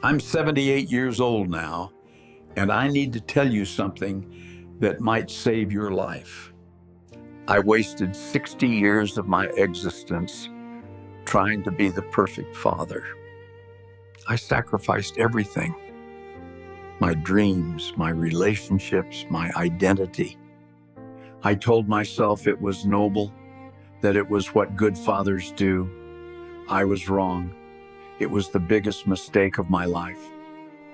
I'm 78 years old now, and I need to tell you something that might save your life. I wasted 60 years of my existence trying to be the perfect father. I sacrificed everything: my dreams, my relationships, my identity. I told myself it was noble, that it was what good fathers do. I was wrong. It was the biggest mistake of my life.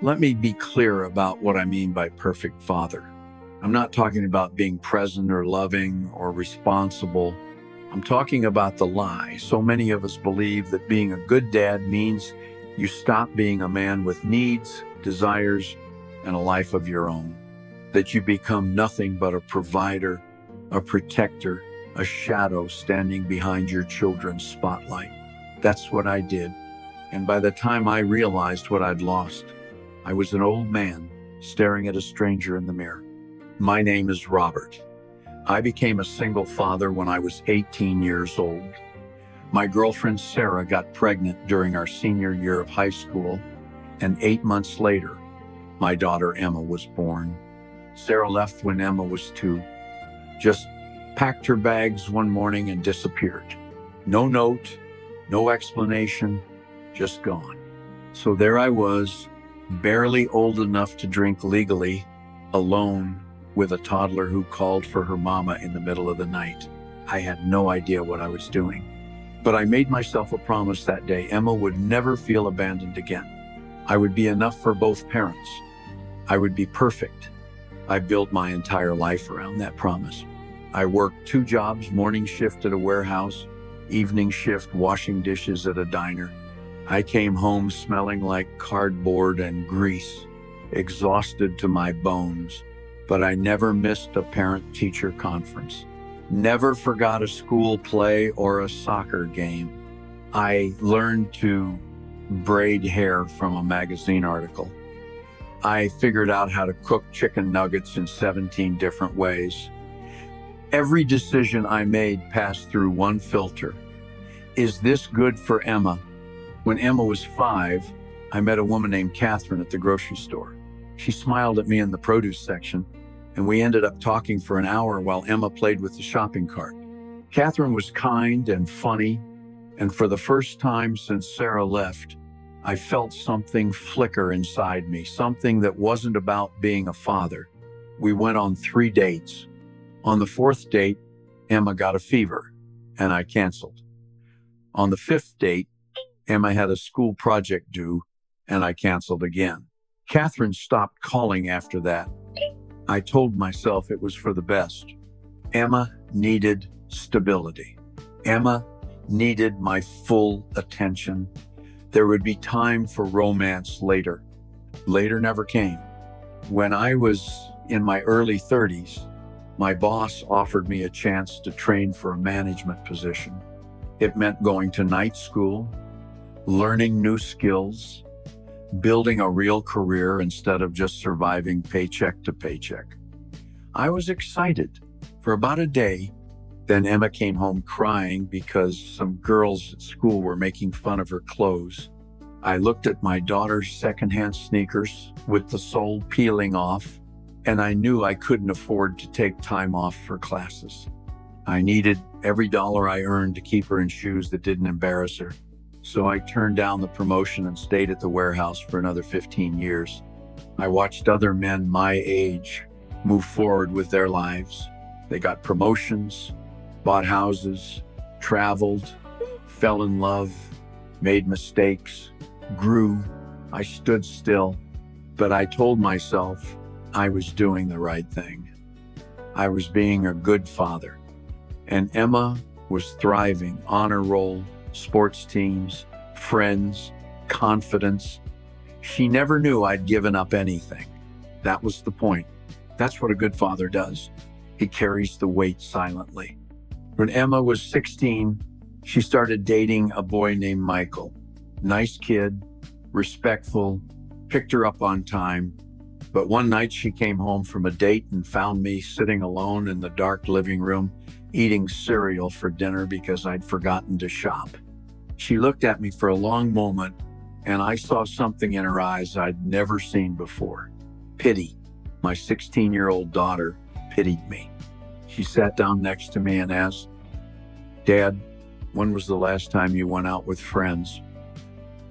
Let me be clear about what I mean by perfect father. I'm not talking about being present or loving or responsible. I'm talking about the lie. So many of us believe that being a good dad means you stop being a man with needs, desires, and a life of your own. That you become nothing but a provider, a protector, a shadow standing behind your children's spotlight. That's what I did. And by the time I realized what I'd lost, I was an old man staring at a stranger in the mirror. My name is Robert. I became a single father when I was 18 years old. My girlfriend Sarah got pregnant during our senior year of high school, and 8 months later, my daughter Emma was born. Sarah left when Emma was 2, just packed her bags one morning and disappeared. No note, no explanation, just gone. So there I was, barely old enough to drink legally, alone with a toddler who called for her mama in the middle of the night. I had no idea what I was doing. But I made myself a promise that day: Emma would never feel abandoned again. I would be enough for both parents. I would be perfect. I built my entire life around that promise. I worked 2 jobs: morning shift at a warehouse, evening shift washing dishes at a diner. I came home smelling like cardboard and grease, exhausted to my bones, but I never missed a parent-teacher conference. Never forgot a school play or a soccer game. I learned to braid hair from a magazine article. I figured out how to cook chicken nuggets in 17 different ways. Every decision I made passed through one filter: is this good for Emma? When Emma was 5, I met a woman named Catherine at the grocery store. She smiled at me in the produce section, and we ended up talking for an hour while Emma played with the shopping cart. Catherine was kind and funny, and for the first time since Sarah left, I felt something flicker inside me, something that wasn't about being a father. We went on 3 dates. On the 4th date, Emma got a fever, and I canceled. On the 5th date, Emma had a school project due, and I canceled again. Catherine stopped calling after that. I told myself it was for the best. Emma needed stability. Emma needed my full attention. There would be time for romance later. Later never came. When I was in my early 30s, my boss offered me a chance to train for a management position. It meant going to night school, learning new skills, building a real career instead of just surviving paycheck to paycheck. I was excited for about a day. Then Emma came home crying because some girls at school were making fun of her clothes. I looked at my daughter's secondhand sneakers with the sole peeling off, and I knew I couldn't afford to take time off for classes. I needed every dollar I earned to keep her in shoes that didn't embarrass her. So I turned down the promotion and stayed at the warehouse for another 15 years. I watched other men my age move forward with their lives. They got promotions, bought houses, traveled, fell in love, made mistakes, grew. I stood still, but I told myself I was doing the right thing. I was being a good father. And Emma was thriving: honor roll, sports teams, friends, confidence. She never knew I'd given up anything. That was the point. That's what a good father does. He carries the weight silently. When Emma was 16, she started dating a boy named Michael. Nice kid, respectful, picked her up on time. But one night she came home from a date and found me sitting alone in the dark living room, eating cereal for dinner because I'd forgotten to shop. She looked at me for a long moment, and I saw something in her eyes I'd never seen before. Pity. My 16-year-old daughter pitied me. She sat down next to me and asked, "Dad, when was the last time you went out with friends?"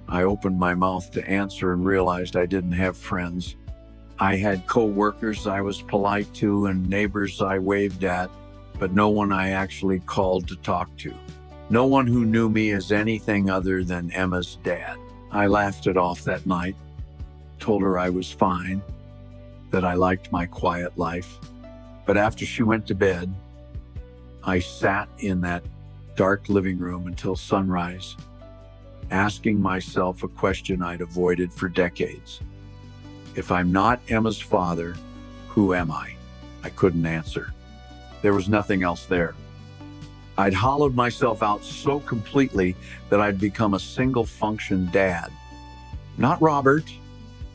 I opened my mouth to answer and realized I didn't have friends. I had co-workers I was polite to and neighbors I waved at, but no one I actually called to talk to. No one who knew me as anything other than Emma's dad. I laughed it off that night, told her I was fine, that I liked my quiet life. But after she went to bed, I sat in that dark living room until sunrise, asking myself a question I'd avoided for decades. If I'm not Emma's father, who am I? I couldn't answer. There was nothing else there. I'd hollowed myself out so completely that I'd become a single-function dad. Not Robert,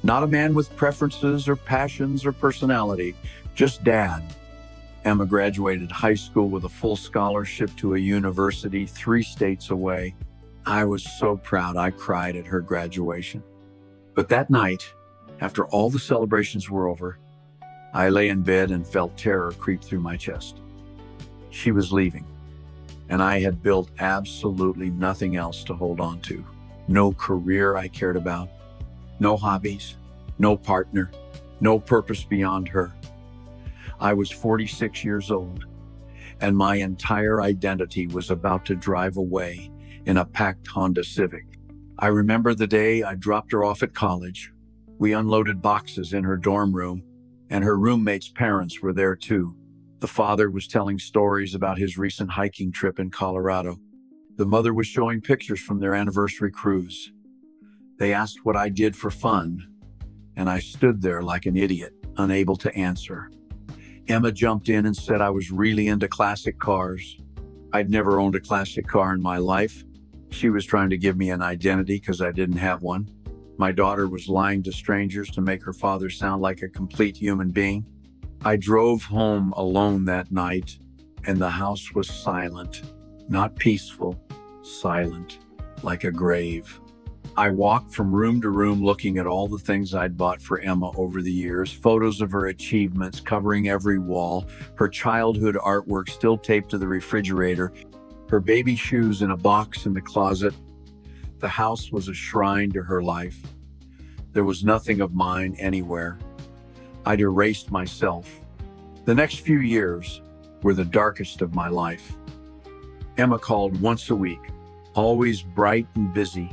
not a man with preferences or passions or personality, just dad. Emma graduated high school with a full scholarship to a university 3 states away. I was so proud I cried at her graduation. But that night, after all the celebrations were over, I lay in bed and felt terror creep through my chest. She was leaving, and I had built absolutely nothing else to hold on to. No career I cared about, no hobbies, no partner, no purpose beyond her. I was 46 years old, and my entire identity was about to drive away in a packed Honda Civic. I remember the day I dropped her off at college. We unloaded boxes in her dorm room, and her roommate's parents were there too. The father was telling stories about his recent hiking trip in Colorado. The mother was showing pictures from their anniversary cruise. They asked what I did for fun, and I stood there like an idiot, unable to answer. Emma jumped in and said I was really into classic cars. I'd never owned a classic car in my life. She was trying to give me an identity because I didn't have one. My daughter was lying to strangers to make her father sound like a complete human being. I drove home alone that night, and the house was silent. Not peaceful, silent, like a grave. I walked from room to room looking at all the things I'd bought for Emma over the years, photos of her achievements covering every wall, her childhood artwork still taped to the refrigerator, her baby shoes in a box in the closet. The house was a shrine to her life. There was nothing of mine anywhere. I'd erased myself. The next few years were the darkest of my life. Emma called once a week, always bright and busy,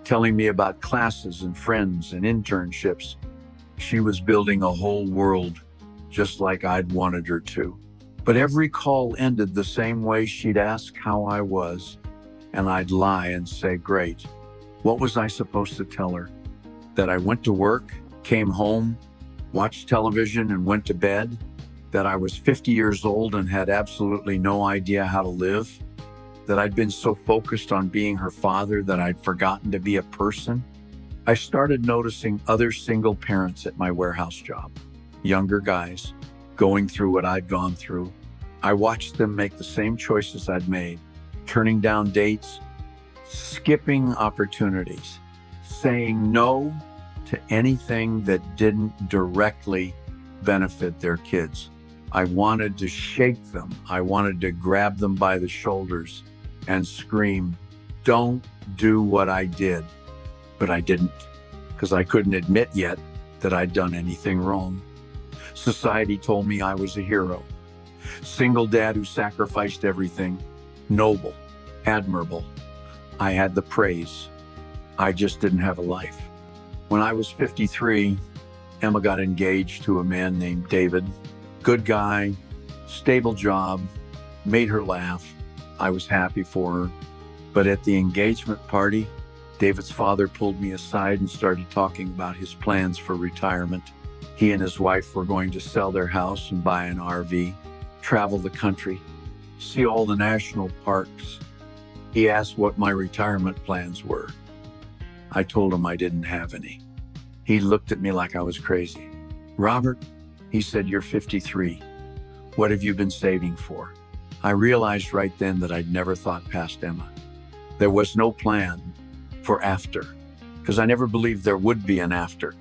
telling me about classes and friends and internships. She was building a whole world, just like I'd wanted her to. But every call ended the same way. She'd ask how I was, and I'd lie and say, "Great." What was I supposed to tell her? That I went to work, came home, watched television, and went to bed? That I was 50 years old and had absolutely no idea how to live? That I'd been so focused on being her father that I'd forgotten to be a person? I started noticing other single parents at my warehouse job, younger guys, going through what I'd gone through. I watched them make the same choices I'd made, turning down dates, skipping opportunities, saying no to anything that didn't directly benefit their kids. I wanted to shake them. I wanted to grab them by the shoulders and scream, "Don't do what I did." But I didn't, because I couldn't admit yet that I'd done anything wrong. Society told me I was a hero. Single dad who sacrificed everything. Noble, admirable. I had the praise. I just didn't have a life. When I was 53, Emma got engaged to a man named David. Good guy, stable job, made her laugh. I was happy for her. But at the engagement party, David's father pulled me aside and started talking about his plans for retirement. He and his wife were going to sell their house and buy an RV, travel the country, see all the national parks. He asked what my retirement plans were. I told him I didn't have any. He looked at me like I was crazy. "Robert," he said, "you're 53. What have you been saving for?" I realized right then that I'd never thought past Emma. There was no plan for after, because I never believed there would be an after.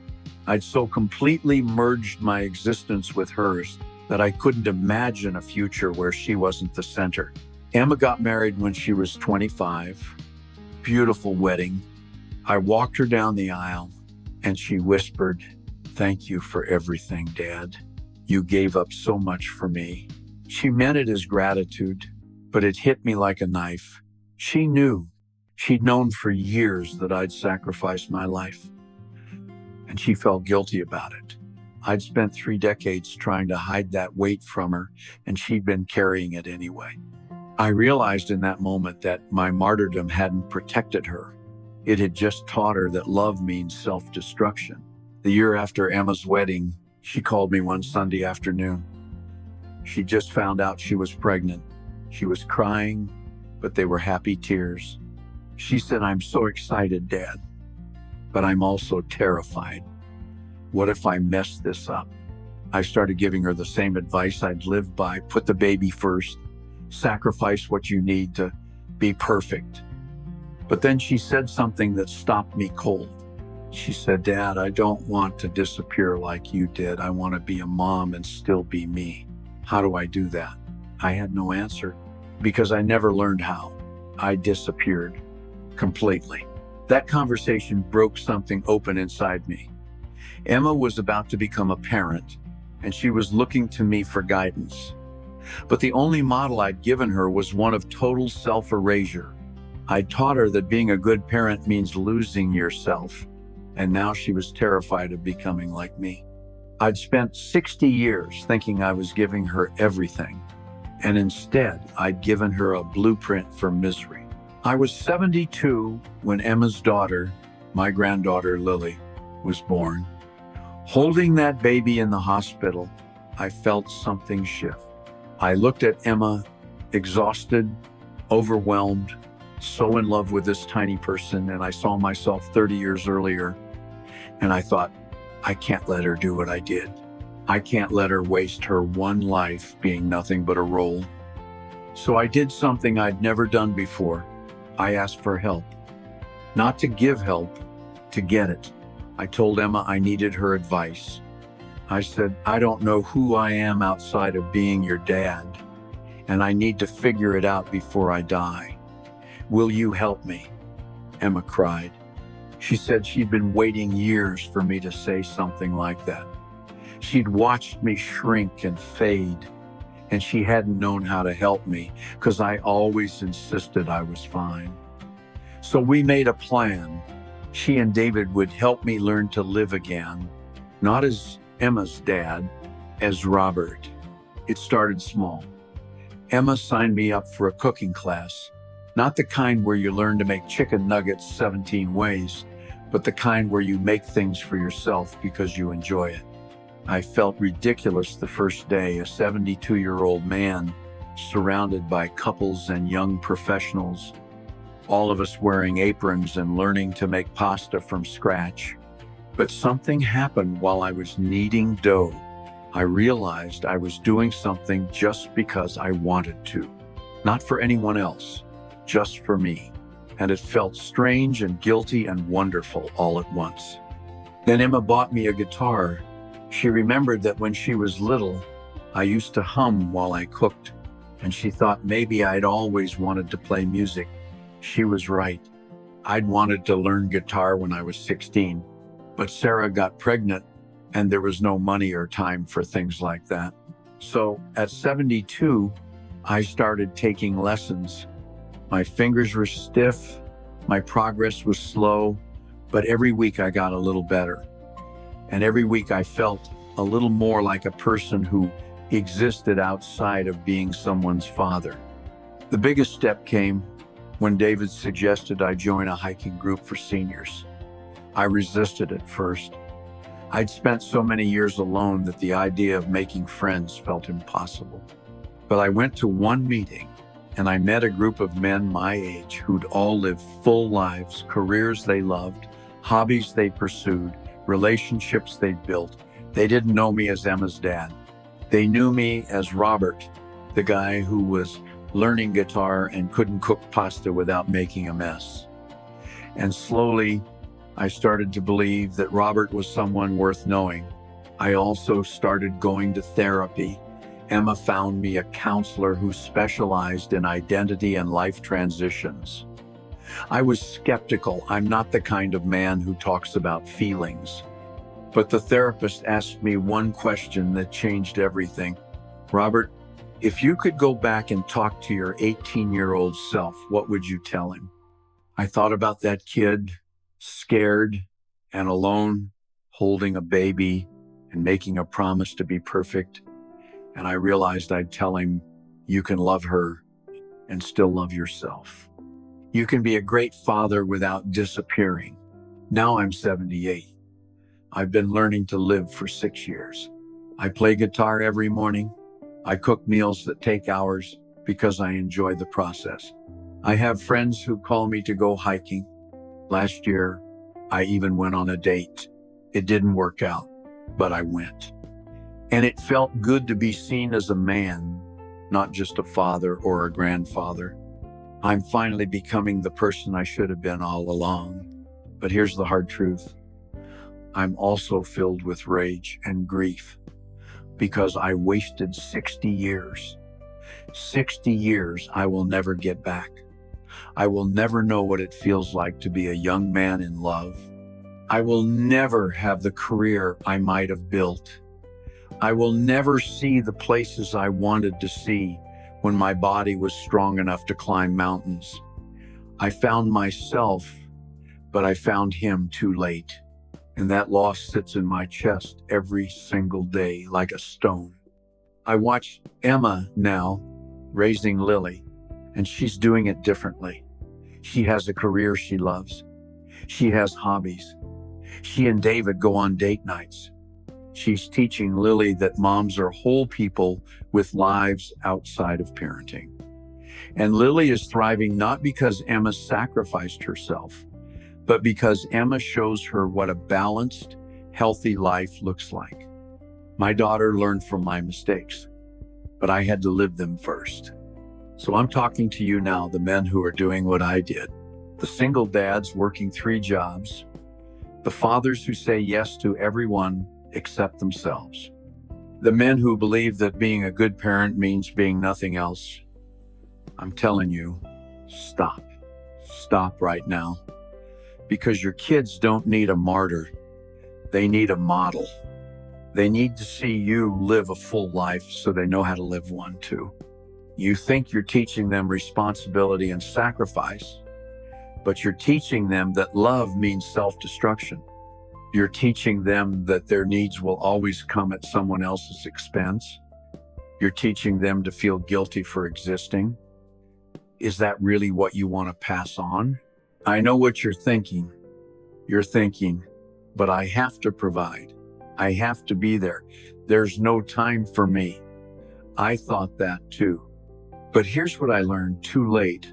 I'd so completely merged my existence with hers that I couldn't imagine a future where she wasn't the center. Emma got married when she was 25. Beautiful wedding. I walked her down the aisle and she whispered, "Thank you for everything, Dad. You gave up so much for me." She meant it as gratitude, but it hit me like a knife. She knew. She'd known for years that I'd sacrificed my life, and she felt guilty about it. I'd spent 3 decades trying to hide that weight from her, and she'd been carrying it anyway. I realized in that moment that my martyrdom hadn't protected her. It had just taught her that love means self-destruction. The year after Emma's wedding, she called me one Sunday afternoon. She just found out she was pregnant. She was crying, but they were happy tears. She said, "I'm so excited, Dad, but I'm also terrified. What if I mess this up?" I started giving her the same advice I'd lived by: put the baby first, sacrifice what you need to be perfect. But then she said something that stopped me cold. She said, "Dad, I don't want to disappear like you did. I want to be a mom and still be me. How do I do that?" I had no answer because I never learned how. I disappeared completely. That conversation broke something open inside me. Emma was about to become a parent, and she was looking to me for guidance. But the only model I'd given her was one of total self-erasure. I taught her that being a good parent means losing yourself, and now she was terrified of becoming like me. I'd spent 60 years thinking I was giving her everything, and instead I'd given her a blueprint for misery. I was 72 when Emma's daughter, my granddaughter Lily, was born. Holding that baby in the hospital, I felt something shift. I looked at Emma, exhausted, overwhelmed, so in love with this tiny person, and I saw myself 30 years earlier, and I thought, I can't let her do what I did. I can't let her waste her one life being nothing but a role. So I did something I'd never done before. I asked for help. Not to give help, to get it. I told Emma I needed her advice. I said, "I don't know who I am outside of being your dad, and I need to figure it out before I die. Will you help me?" Emma cried. She said she'd been waiting years for me to say something like that. She'd watched me shrink and fade, and she hadn't known how to help me because I always insisted I was fine. So we made a plan. She and David would help me learn to live again, not as Emma's dad, as Robert. It started small. Emma signed me up for a cooking class, not the kind where you learn to make chicken nuggets 17 ways, but the kind where you make things for yourself because you enjoy it. I felt ridiculous the first day, a 72-year-old man surrounded by couples and young professionals, all of us wearing aprons and learning to make pasta from scratch. But something happened while I was kneading dough. I realized I was doing something just because I wanted to, not for anyone else, just for me. And it felt strange and guilty and wonderful all at once. Then Emma bought me a guitar. She remembered that when she was little, I used to hum while I cooked, and she thought maybe I'd always wanted to play music. She was right. I'd wanted to learn guitar when I was 16, but Sarah got pregnant, and there was no money or time for things like that. So at 72, I started taking lessons. My fingers were stiff, my progress was slow, but every week I got a little better. And every week I felt a little more like a person who existed outside of being someone's father. The biggest step came when David suggested I join a hiking group for seniors. I resisted at first. I'd spent so many years alone that the idea of making friends felt impossible. But I went to one meeting, and I met a group of men my age who'd all lived full lives, careers they loved, hobbies they pursued, relationships they'd built. They didn't know me as Emma's dad. They knew me as Robert, the guy who was learning guitar and couldn't cook pasta without making a mess. And slowly, I started to believe that Robert was someone worth knowing. I also started going to therapy. Emma found me a counselor who specialized in identity and life transitions. I was skeptical. I'm not the kind of man who talks about feelings. But the therapist asked me one question that changed everything. Robert, if you could go back and talk to your 18-year-old self, what would you tell him? I thought about that kid, scared and alone, holding a baby and making a promise to be perfect. And I realized I'd tell him, you can love her and still love yourself. You can be a great father without disappearing. Now I'm 78. I've been learning to live for 6 years. I play guitar every morning. I cook meals that take hours because I enjoy the process. I have friends who call me to go hiking. Last year, I even went on a date. It didn't work out, but I went. And it felt good to be seen as a man, not just a father or a grandfather. I'm finally becoming the person I should have been all along. But here's the hard truth. I'm also filled with rage and grief because I wasted 60 years. 60 years I will never get back. I will never know what it feels like to be a young man in love. I will never have the career I might have built. I will never see the places I wanted to see when my body was strong enough to climb mountains. I found myself, but I found him too late. And that loss sits in my chest every single day like a stone. I watch Emma now raising Lily, and she's doing it differently. She has a career she loves. She has hobbies. She and David go on date nights. She's teaching Lily that moms are whole people with lives outside of parenting. And Lily is thriving not because Emma sacrificed herself, but because Emma shows her what a balanced, healthy life looks like. My daughter learned from my mistakes, but I had to live them first. So I'm talking to you now, the men who are doing what I did, the single dads working 3 jobs, the fathers who say yes to everyone except themselves, the men who believe that being a good parent means being nothing else. I'm telling you, stop. Stop right now. Because your kids don't need a martyr. They need a model. They need to see you live a full life so they know how to live one too. You think you're teaching them responsibility and sacrifice, but you're teaching them that love means self-destruction. You're teaching them that their needs will always come at someone else's expense. You're teaching them to feel guilty for existing. Is that really what you want to pass on? I know what you're thinking. You're thinking, but I have to provide. I have to be there. There's no time for me. I thought that too. But here's what I learned too late.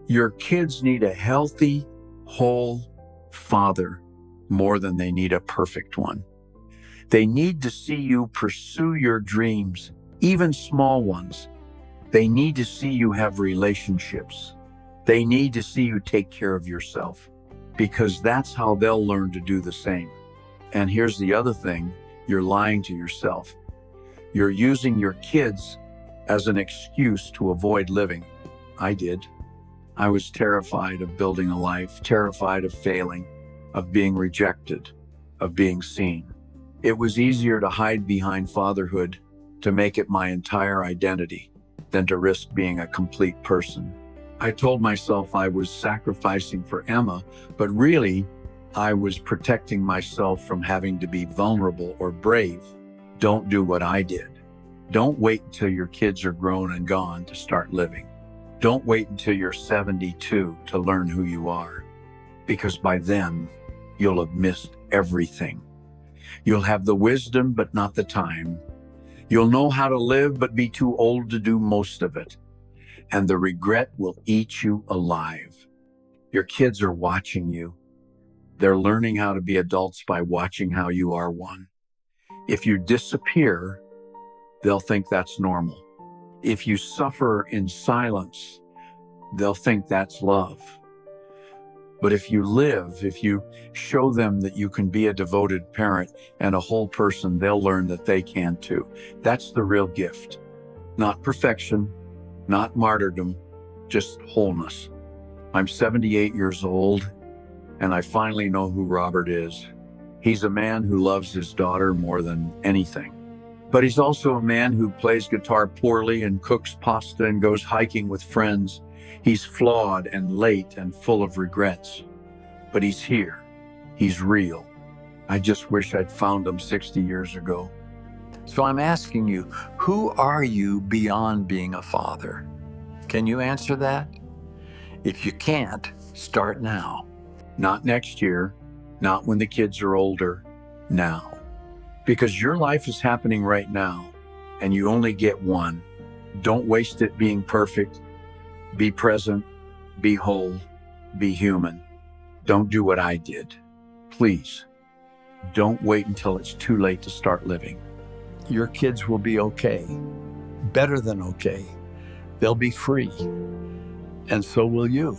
Your kids need a healthy, whole father more than they need a perfect one. They need to see you pursue your dreams, even small ones. They need to see you have relationships. They need to see you take care of yourself, because that's how they'll learn to do the same. And here's the other thing, you're lying to yourself. You're using your kids as an excuse to avoid living. I did. I was terrified of building a life, terrified of failing, of being rejected, of being seen. It was easier to hide behind fatherhood, to make it my entire identity, than to risk being a complete person. I told myself I was sacrificing for Emma, but really, I was protecting myself from having to be vulnerable or brave. Don't do what I did. Don't wait until your kids are grown and gone to start living. Don't wait until you're 72 to learn who you are, because by then, you'll have missed everything. You'll have the wisdom, but not the time. You'll know how to live, but be too old to do most of it. And the regret will eat you alive. Your kids are watching you. They're learning how to be adults by watching how you are one. If you disappear, they'll think that's normal. If you suffer in silence, they'll think that's love. But if you live, if you show them that you can be a devoted parent and a whole person, they'll learn that they can too. That's the real gift. Not perfection, not martyrdom, just wholeness. I'm 78 years old, and I finally know who Robert is. He's a man who loves his daughter more than anything. But he's also a man who plays guitar poorly and cooks pasta and goes hiking with friends. He's flawed and late and full of regrets. But he's here. He's real. I just wish I'd found him 60 years ago. So I'm asking you, who are you beyond being a father? Can you answer that? If you can't, start now. Not next year, not when the kids are older, now. Because your life is happening right now, and you only get one. Don't waste it being perfect. Be present, be whole, be human. Don't do what I did. Please, don't wait until it's too late to start living. Your kids will be okay, better than okay. They'll be free, and so will you.